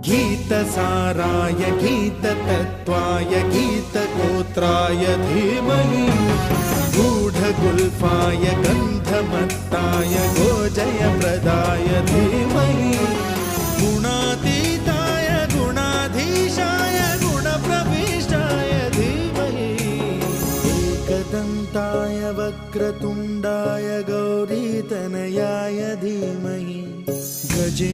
गीतसाराय गीततत्त्वाय गीतगोत्राय धीमहि गूढगुल्फाय गन्धमत्ताय गोजयप्रदाय धीमहि गुणातीताय गुणाधीशाय गुणप्रविष्टाय धीमहि एकदन्ताय वक्रतुण्डाय गौरीतनयाय धीमहि